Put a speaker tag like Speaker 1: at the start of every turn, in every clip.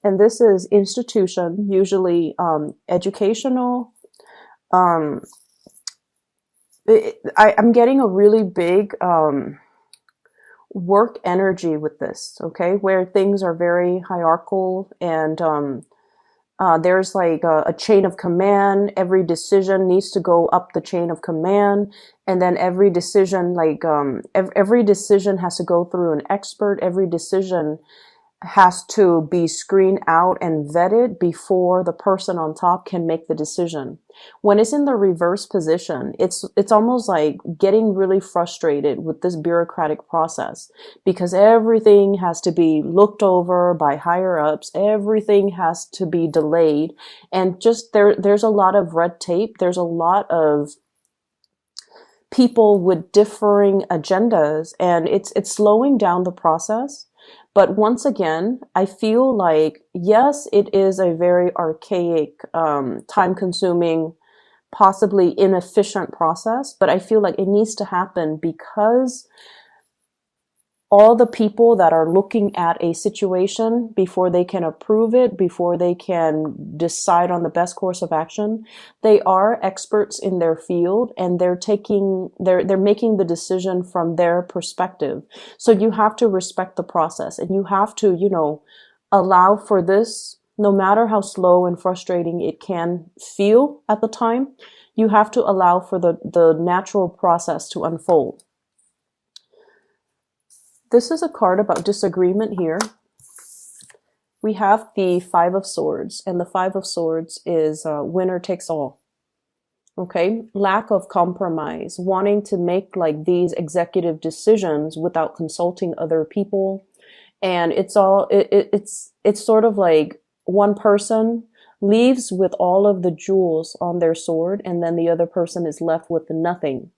Speaker 1: And this is institution, usually educational. Um, I'm getting a really big work energy with this, okay, where things are very hierarchical and there's like a chain of command. Every decision needs to go up the chain of command, and then every decision, like every decision has to go through an expert. Every decision has to be screened out and vetted before the person on top can make the decision. When it's in the reverse position, it's almost like getting really frustrated with this bureaucratic process because everything has to be looked over by higher ups, everything has to be delayed, and just there's a lot of red tape, there's a lot of people with differing agendas, and it's slowing down the process. But once again, I feel like, yes, it is a very archaic, time consuming, possibly inefficient process, but I feel like it needs to happen because all the people that are looking at a situation before they can approve it, before they can decide on the best course of action, they are experts in their field and they're making the decision from their perspective. So you have to respect the process and you have to, allow for this, no matter how slow and frustrating it can feel at the time, you have to allow for the natural process to unfold. This is a card about disagreement here. We have the Five of Swords, and the Five of Swords is winner takes all. Okay, lack of compromise, wanting to make like these executive decisions without consulting other people, and it's sort of like one person leaves with all of the jewels on their sword, and then the other person is left with nothing.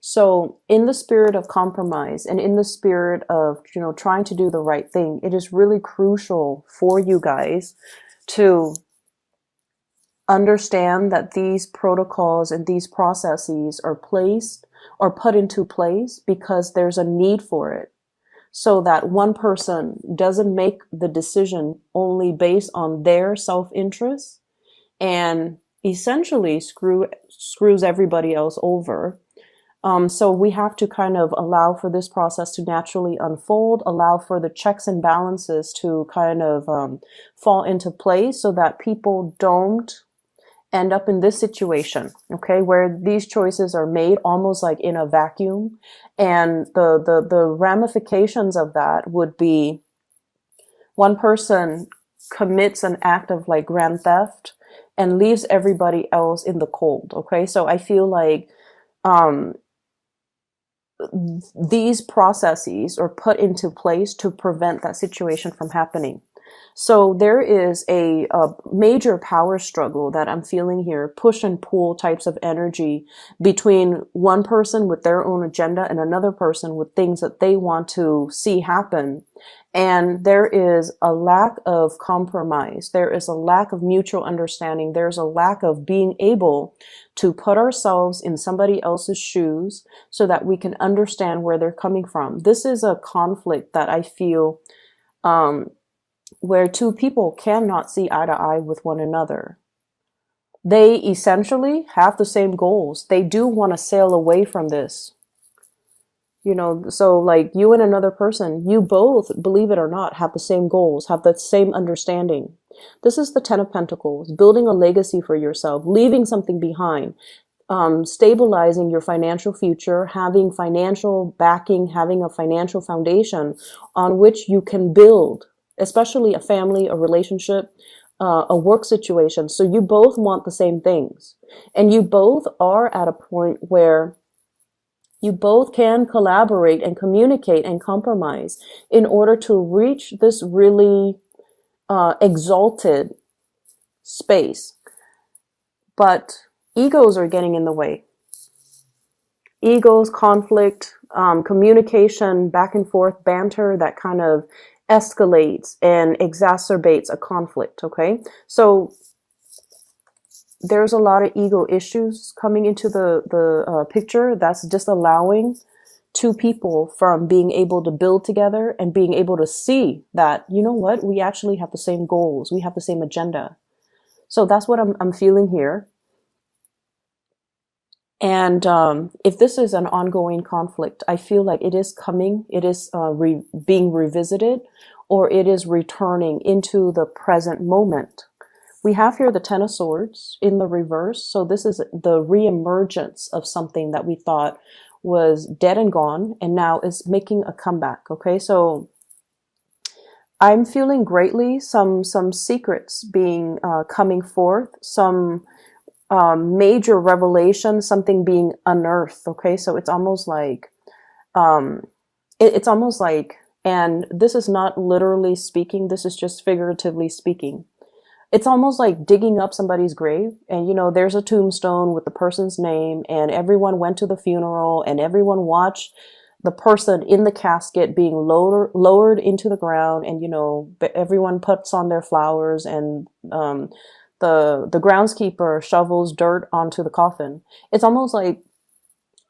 Speaker 1: So in the spirit of compromise and in the spirit of, trying to do the right thing, it is really crucial for you guys to understand that these protocols and these processes are placed or put into place because there's a need for it. So that one person doesn't make the decision only based on their self-interest and essentially screws everybody else over. So we have to kind of allow for this process to naturally unfold, allow for the checks and balances to kind of fall into place so that people don't end up in this situation, okay, where these choices are made almost like in a vacuum. And the ramifications of that would be one person commits an act of like grand theft and leaves everybody else in the cold, okay? So I feel like these processes are put into place to prevent that situation from happening. So there is a major power struggle that I'm feeling here, push and pull types of energy between one person with their own agenda and another person with things that they want to see happen. And there is a lack of compromise. There is a lack of mutual understanding. There's a lack of being able to put ourselves in somebody else's shoes so that we can understand where they're coming from. This is a conflict that I feel where two people cannot see eye to eye with one another. They essentially have the same goals. They do want to sail away from this. So like you and another person, you both, believe it or not, have the same goals, have the same understanding. This is the Ten of Pentacles, building a legacy for yourself, leaving something behind, stabilizing your financial future, having financial backing, having a financial foundation on which you can build, especially a family, a relationship, a work situation. So you both want the same things. And you both are at a point where you both can collaborate and communicate and compromise in order to reach this really exalted space. But egos are getting in the way. Egos, conflict, communication, back and forth, banter, that kind of escalates and exacerbates a conflict, okay? So there's a lot of ego issues coming into the picture that's disallowing two people from being able to build together and being able to see that, you know what, we actually have the same goals, we have the same agenda. So that's what I'm feeling here. And if this is an ongoing conflict, I feel like it is coming, it is being revisited, or it is returning into the present moment. We have here the Ten of Swords in the reverse. So this is the reemergence of something that we thought was dead and gone, and now is making a comeback. Okay, so I'm feeling greatly some secrets being coming forth, some major revelation, something being unearthed. Okay, so it's almost like it's almost like, and this is not literally speaking, this is just figuratively speaking. It's almost like digging up somebody's grave, and you know, there's a tombstone with the person's name, and everyone went to the funeral, and everyone watched the person in the casket being lowered into the ground, and you know, everyone puts on their flowers, and the groundskeeper shovels dirt onto the coffin. It's almost like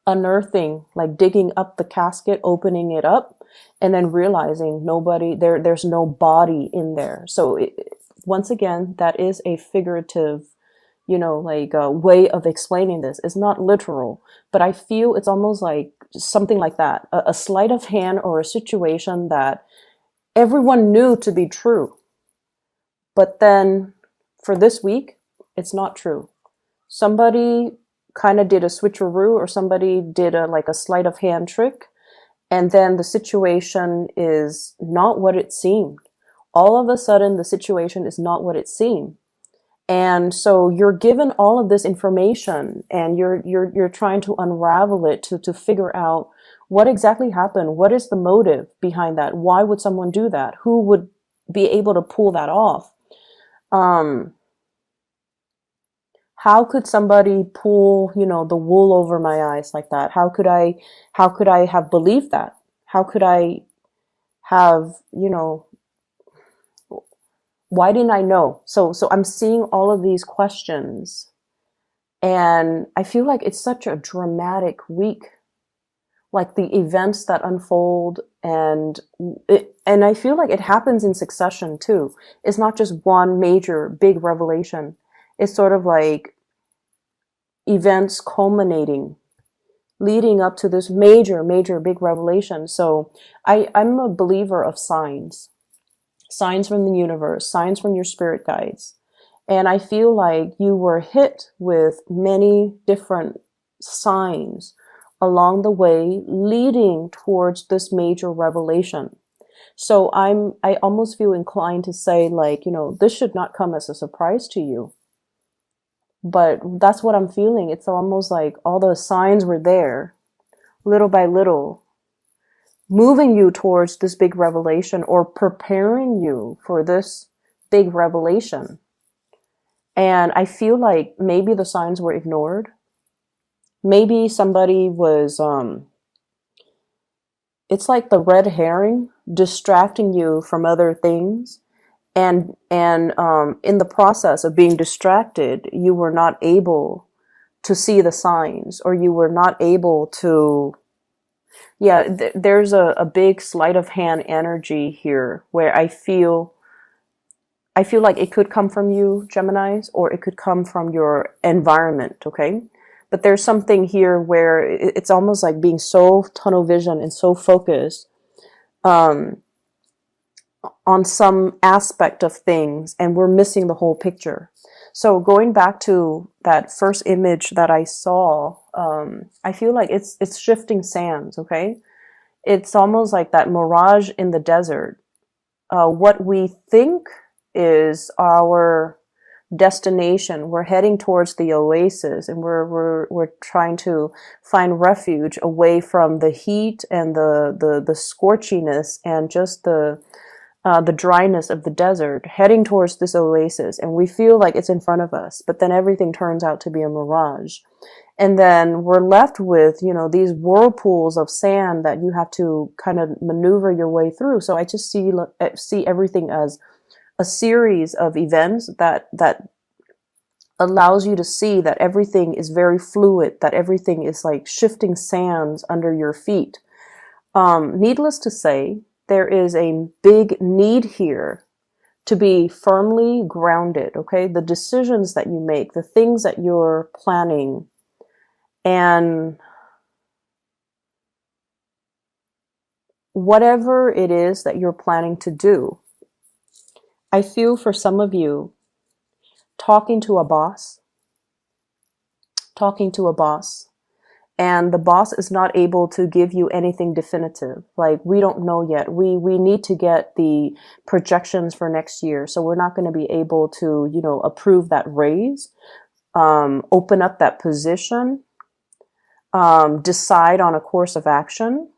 Speaker 1: unearthing, like digging up the casket, opening it up, and then realizing there's no body in there. So once again, that is a figurative, you know, like a way of explaining this. It's not literal, but I feel it's almost like something like that, a sleight of hand or a situation that everyone knew to be true. But then for this week, it's not true. Somebody kind of did a switcheroo, or somebody did like a sleight of hand trick, and then the situation is not what it seemed. All of a sudden, the situation is not what it seemed. And so you're given all of this information, and you're trying to unravel it to figure out what exactly happened. What is the motive behind that? Why would someone do that? Who would be able to pull that off? How could somebody pull, you know, the wool over my eyes like that? How could I have believed that? How could I have, you know, why didn't I know? So I'm seeing all of these questions, and I feel like it's such a dramatic week, like the events that unfold, and I feel like it happens in succession too. It's not just one major big revelation. It's sort of like events culminating, leading up to this major big revelation. So I'm a believer of signs from the universe, signs from your spirit guides. And I feel like you were hit with many different signs along the way leading towards this major revelation. So I almost feel inclined to say, like, you know, this should not come as a surprise to you. But that's what I'm feeling. It's almost like all the signs were there, little by little, moving you towards this big revelation, or preparing you for this big revelation. And I feel like maybe the signs were ignored. Maybe somebody was, it's like the red herring distracting you from other things. And in the process of being distracted, you were not able to see the signs, or you were not able to, there's a big sleight of hand energy here where I feel like it could come from you, Geminis, or it could come from your environment, okay? But there's something here where it's almost like being so tunnel vision and so focused on some aspect of things, and we're missing the whole picture. So going back to that first image that I saw, I feel like it's shifting sands, okay? It's almost like that mirage in the desert. What we think is our destination, we're heading towards the oasis, and we're trying to find refuge away from the heat and the scorchiness and just the dryness of the desert, heading towards this oasis, and we feel like it's in front of us, but then everything turns out to be a mirage. And then we're left with, you know, these whirlpools of sand that you have to kind of maneuver your way through. So I just see everything as a series of events that allows you to see that everything is very fluid, that everything is like shifting sands under your feet. Needless to say, there is a big need here to be firmly grounded, okay? The decisions that you make, the things that you're planning, and whatever it is that you're planning to do. I feel for some of you, talking to a boss, and the boss is not able to give you anything definitive. Like, we don't know yet. We need to get the projections for next year. So we're not going to be able to, approve that raise, open up that position, decide on a course of action,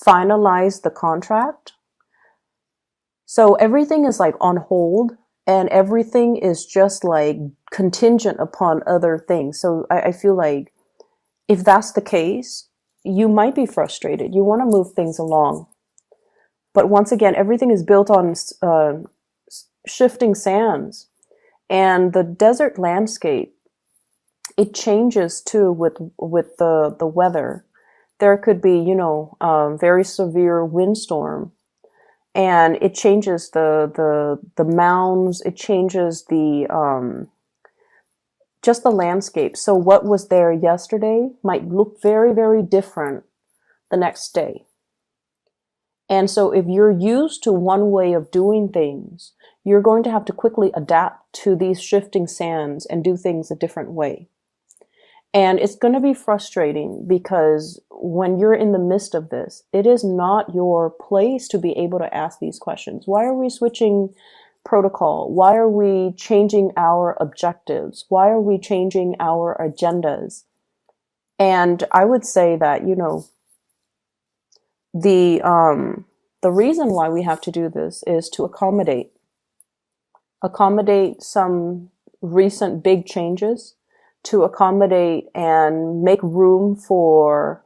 Speaker 1: finalize the contract. So everything is like on hold, and everything is just like contingent upon other things. So I feel like if that's the case, you might be frustrated. You want to move things along. But once again, everything is built on shifting sands. And the desert landscape, it changes too with the weather. There could be, very severe windstorm. And it changes the mounds, it changes just the landscape. So what was there yesterday might look very, very different the next day. And so if you're used to one way of doing things, you're going to have to quickly adapt to these shifting sands and do things a different way. And it's going to be frustrating because when you're in the midst of this, it is not your place to be able to ask these questions. Why are we switching protocol? Why are we changing our objectives? Why are we changing our agendas? And I would say that, the reason why we have to do this is to accommodate some recent big changes, to accommodate and make room for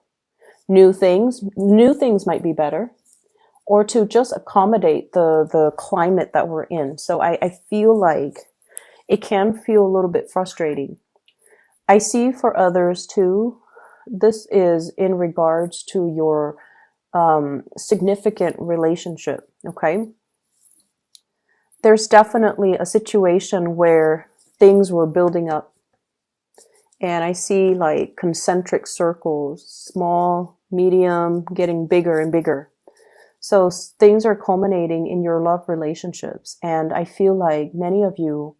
Speaker 1: new things. New things might be better, or to just accommodate the climate that we're in. So I feel like it can feel a little bit frustrating. I see for others too, this is in regards to your significant relationship, okay? There's definitely a situation where things were building up. And I see like concentric circles, small, medium, getting bigger and bigger. So things are culminating in your love relationships. And I feel like many of you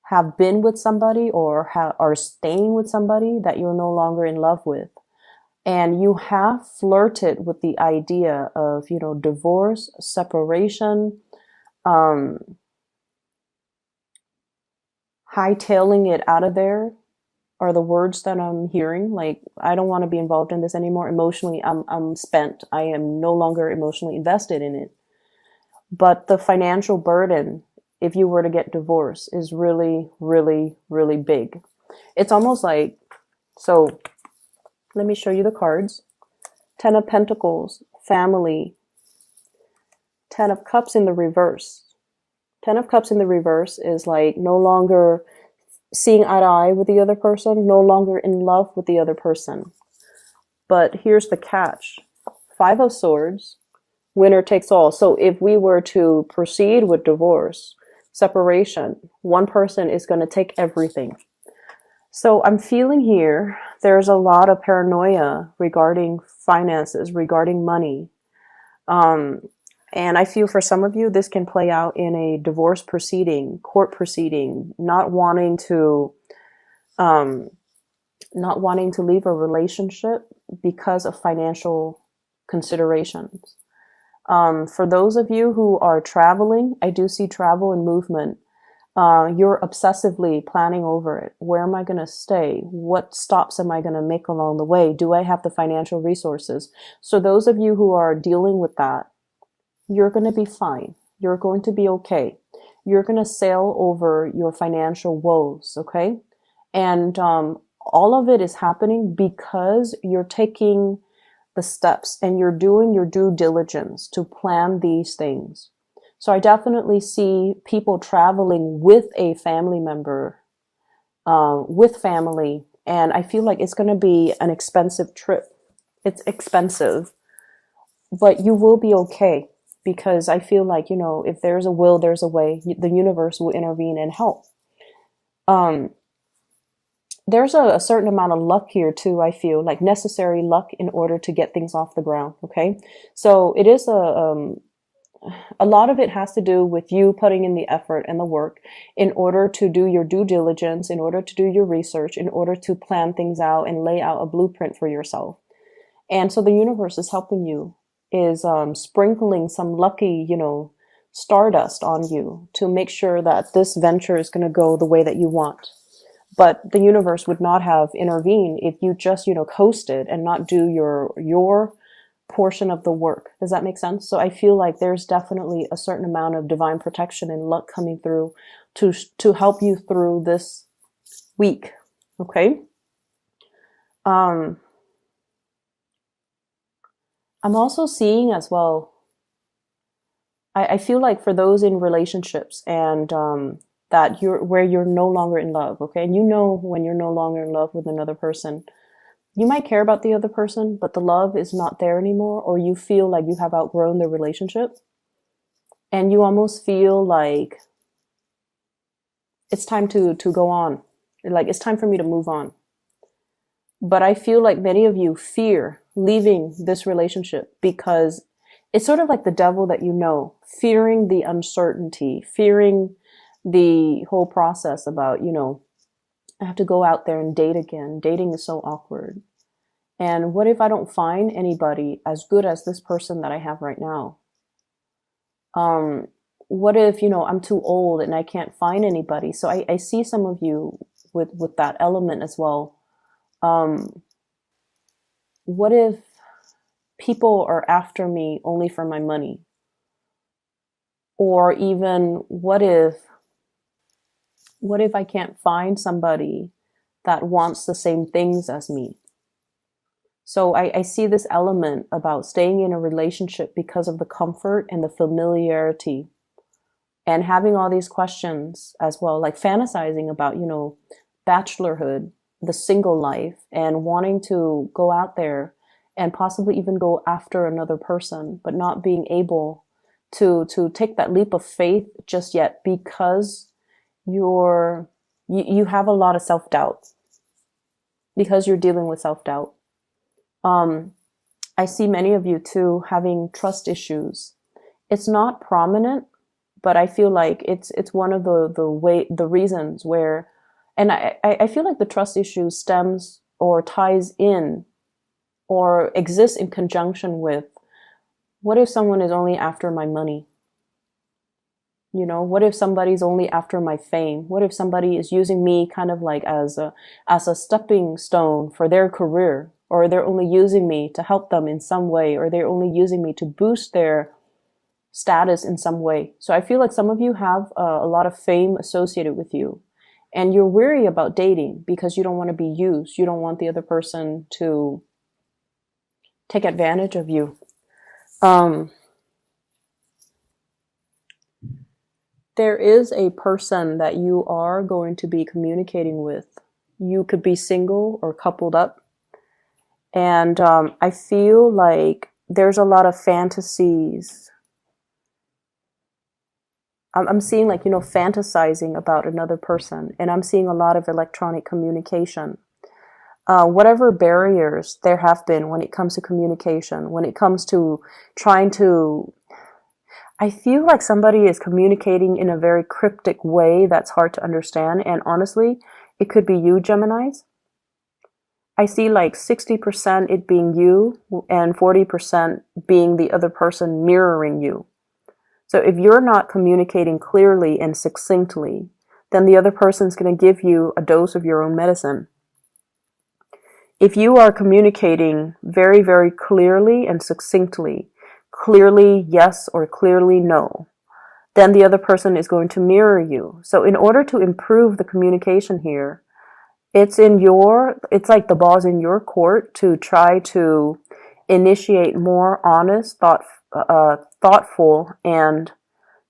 Speaker 1: have been with somebody or are staying with somebody that you're no longer in love with. And you have flirted with the idea of, divorce, separation, hightailing it out of there are the words that I'm hearing. Like, I don't want to be involved in this anymore. Emotionally, I'm spent. I am no longer emotionally invested in it. But the financial burden, if you were to get divorced, is really, really, really big. It's almost like, so let me show you the cards. 10 of Pentacles, family. 10 of Cups in the reverse. 10 of Cups in the reverse is like no longer seeing eye to eye with the other person, no longer in love with the other person. But here's the catch. 5 of Swords, winner takes all. So if we were to proceed with divorce, separation, one person is going to take everything. So I'm feeling here, there's a lot of paranoia regarding finances, regarding money. And I feel for some of you, this can play out in a divorce proceeding, court proceeding, not wanting to leave a relationship because of financial considerations. For those of you who are traveling, I do see travel and movement. You're obsessively planning over it. Where am I going to stay? What stops am I going to make along the way? Do I have the financial resources? So those of you who are dealing with that, you're going to be fine. You're going to be okay. You're going to sail over your financial woes, okay? And all of it is happening because you're taking the steps and you're doing your due diligence to plan these things. So I definitely see people traveling with a family member, with family, and I feel like it's going to be an expensive trip. It's expensive. but you will be okay, because I feel like, if there's a will, there's a way. The universe will intervene and help. Um, there's a certain amount of luck here too, I feel like necessary luck in order to get things off the ground. Okay. So it is a lot of it has to do with you putting in the effort and the work in order to do your due diligence, in order to do your research, in order to plan things out and lay out a blueprint for yourself. And so the universe is helping you, is sprinkling some lucky, stardust on you to make sure that this venture is going to go the way that you want. But the universe would not have intervened if you just, coasted and not do your portion of the work. Does that make sense? So I feel like there's definitely a certain amount of divine protection and luck coming through to help you through this week. Okay. I'm also seeing as well, I feel like for those in relationships and that you're no longer in love, okay? And when you're no longer in love with another person, you might care about the other person, but the love is not there anymore, or you feel like you have outgrown the relationship, and you almost feel like it's time to go on. Like, it's time for me to move on. But I feel like many of you fear leaving this relationship because it's sort of like the devil that fearing the uncertainty, fearing the whole process about, I have to go out there and date again. Dating is so awkward. And what if I don't find anybody as good as this person that I have right now? What if, I'm too old and I can't find anybody? So I see some of you with that element as well. What if people are after me only for my money? Or even what if I can't find somebody that wants the same things as me? So I see this element about staying in a relationship because of the comfort and the familiarity, and having all these questions as well, like fantasizing about, bachelorhood, the single life, and wanting to go out there and possibly even go after another person, but not being able to take that leap of faith just yet because you have a lot of self-doubt, because you're dealing with self-doubt. I see many of you too having trust issues. It's not prominent, but I feel like it's one of the reasons where, and I feel like the trust issue stems or ties in or exists in conjunction with, what if someone is only after my money? What if somebody's only after my fame? What if somebody is using me kind of like as a stepping stone for their career? Or they're only using me to help them in some way, or they're only using me to boost their status in some way. So I feel like some of you have a lot of fame associated with you, and you're weary about dating because you don't want to be used. You don't want the other person to take advantage of you. There is a person that you are going to be communicating with. You could be single or coupled up. And I feel like there's a lot of fantasies. I'm seeing like, fantasizing about another person. And I'm seeing a lot of electronic communication. Whatever barriers there have been when it comes to communication, when it comes to trying to... I feel like somebody is communicating in a very cryptic way that's hard to understand. And honestly, it could be you, Geminis. I see like 60% it being you and 40% being the other person mirroring you. So if you're not communicating clearly and succinctly, then the other person's going to give you a dose of your own medicine. If you are communicating very, very clearly and succinctly, clearly yes or clearly no, then the other person is going to mirror you. So in order to improve the communication here, it's like the ball's in your court to try to initiate more honest, thoughtful, and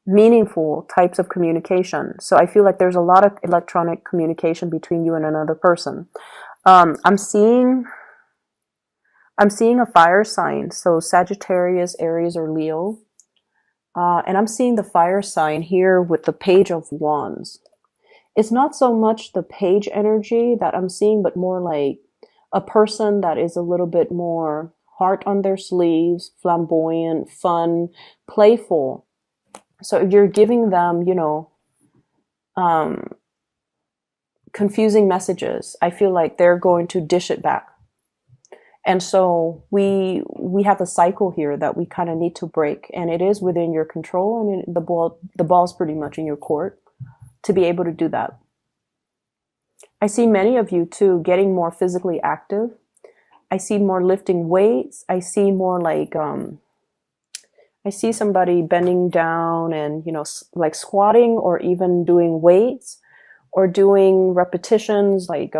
Speaker 1: meaningful types of communication. So I feel like there's a lot of electronic communication between you and another person. I'm seeing I'm seeing a fire sign, so Sagittarius, Aries, or Leo. And I'm seeing the fire sign here with the Page of Wands. It's not so much the page energy that I'm seeing, but more like a person that is a little bit more heart on their sleeves, flamboyant, fun, playful. So if you're giving them, you know, um, confusing messages, I feel like they're going to dish it back. And so we have a cycle here that we kind of need to break, and it is within your control, and the ball's pretty much in your court to be able to do that. I see many of you too getting more physically active. I see more lifting weights. I see more like I see somebody bending down and, you know, like squatting or even doing weights or doing repetitions like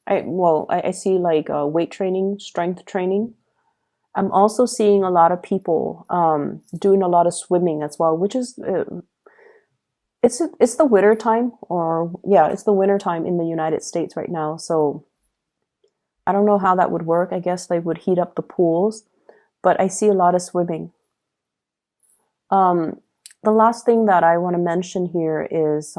Speaker 1: I see like weight training, strength training. I'm also seeing a lot of people doing a lot of swimming as well, which is it's the winter time, or yeah, it's the winter time in the United States right now. So I don't know how that would work. I guess they would heat up the pools, but I see a lot of swimming. Um, the last thing that I want to mention here is